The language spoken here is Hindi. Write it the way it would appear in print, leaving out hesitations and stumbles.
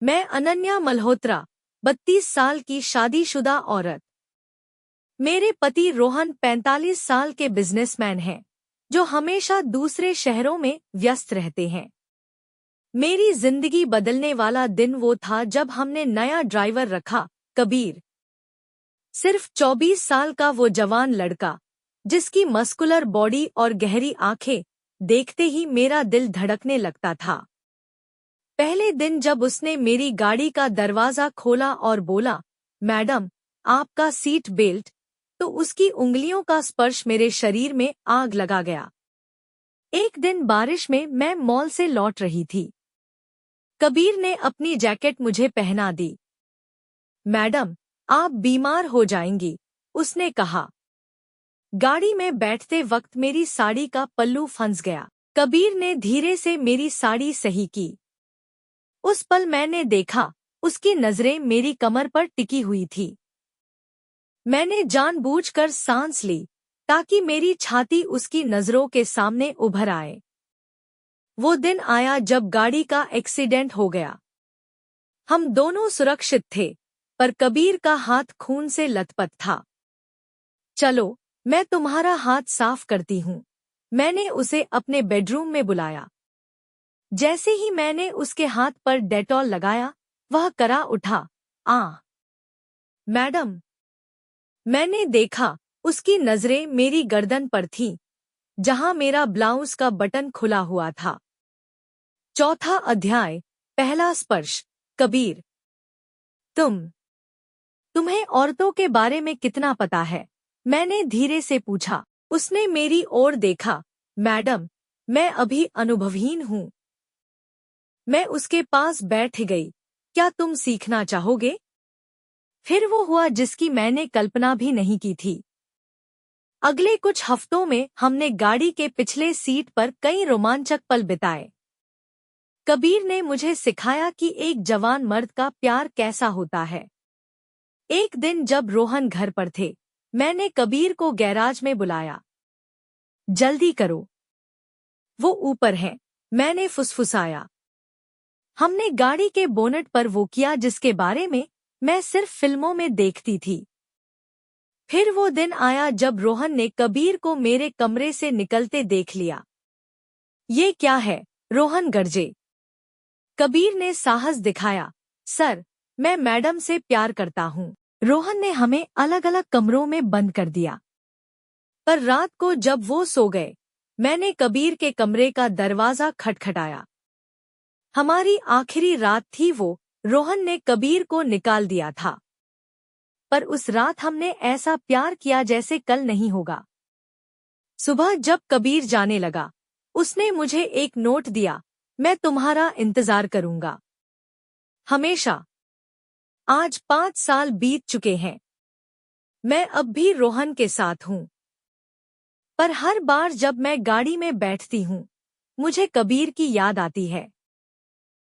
मैं अनन्या मल्होत्रा, 32 साल की शादीशुदा औरत। मेरे पति रोहन 45 साल के बिजनेसमैन हैं, जो हमेशा दूसरे शहरों में व्यस्त रहते हैं। मेरी जिंदगी बदलने वाला दिन वो था जब हमने नया ड्राइवर रखा, कबीर। सिर्फ 24 साल का वो जवान लड़का, जिसकी मस्कुलर बॉडी और गहरी आंखें देखते ही मेरा दिल धड़कने लगता था। पहले दिन जब उसने मेरी गाड़ी का दरवाजा खोला और बोला, मैडम, आपका सीट बेल्ट, तो उसकी उंगलियों का स्पर्श मेरे शरीर में आग लगा गया। एक दिन बारिश में मैं मॉल से लौट रही थी। कबीर ने अपनी जैकेट मुझे पहना दी। मैडम, आप बीमार हो जाएंगी, उसने कहा। गाड़ी में बैठते वक्त मेरी साड़ी का पल्लू फंस गया। कबीर ने धीरे से मेरी साड़ी सही की। उस पल मैंने देखा, उसकी नजरें मेरी कमर पर टिकी हुई थी। मैंने जानबूझकर सांस ली, ताकि मेरी छाती उसकी नजरों के सामने उभर आए। वो दिन आया जब गाड़ी का एक्सीडेंट हो गया। हम दोनों सुरक्षित थे, पर कबीर का हाथ खून से लथपथ था। चलो, मैं तुम्हारा हाथ साफ करती हूँ, मैंने उसे अपने बेडरूम में बुलाया। जैसे ही मैंने उसके हाथ पर डेटॉल लगाया, वह करा उठा, मैडम। मैंने देखा, उसकी नजरें मेरी गर्दन पर थीं, जहां मेरा ब्लाउज का बटन खुला हुआ था। चौथा अध्याय, पहला स्पर्श। कबीर, तुम्हें औरतों के बारे में कितना पता है? मैंने धीरे से पूछा। उसने मेरी ओर देखा। मैडम, मैं अभी अनुभवहीन हूँ। मैं उसके पास बैठ गई। क्या तुम सीखना चाहोगे? फिर वो हुआ जिसकी मैंने कल्पना भी नहीं की थी। अगले कुछ हफ्तों में हमने गाड़ी के पिछले सीट पर कई रोमांचक पल बिताए। कबीर ने मुझे सिखाया कि एक जवान मर्द का प्यार कैसा होता है। एक दिन जब रोहन घर पर थे, मैंने कबीर को गैराज में बुलाया। जल्दी करो, वो ऊपर है, मैंने फुसफुसाया। हमने गाड़ी के बोनट पर वो किया जिसके बारे में मैं सिर्फ फिल्मों में देखती थी। फिर वो दिन आया जब रोहन ने कबीर को मेरे कमरे से निकलते देख लिया। ये क्या है? रोहन गरजे। कबीर ने साहस दिखाया। सर, मैं मैडम से प्यार करता हूँ। रोहन ने हमें अलग अलग कमरों में बंद कर दिया। पर रात को जब वो सो गए, मैंने कबीर के कमरे का दरवाजा खटखटाया। हमारी आखिरी रात थी वो। रोहन ने कबीर को निकाल दिया था, पर उस रात हमने ऐसा प्यार किया जैसे कल नहीं होगा। सुबह जब कबीर जाने लगा, उसने मुझे एक नोट दिया। मैं तुम्हारा इंतजार करूंगा, हमेशा। आज 5 साल बीत चुके हैं। मैं अब भी रोहन के साथ हूँ, पर हर बार जब मैं गाड़ी में बैठती हूँ, मुझे कबीर की याद आती है।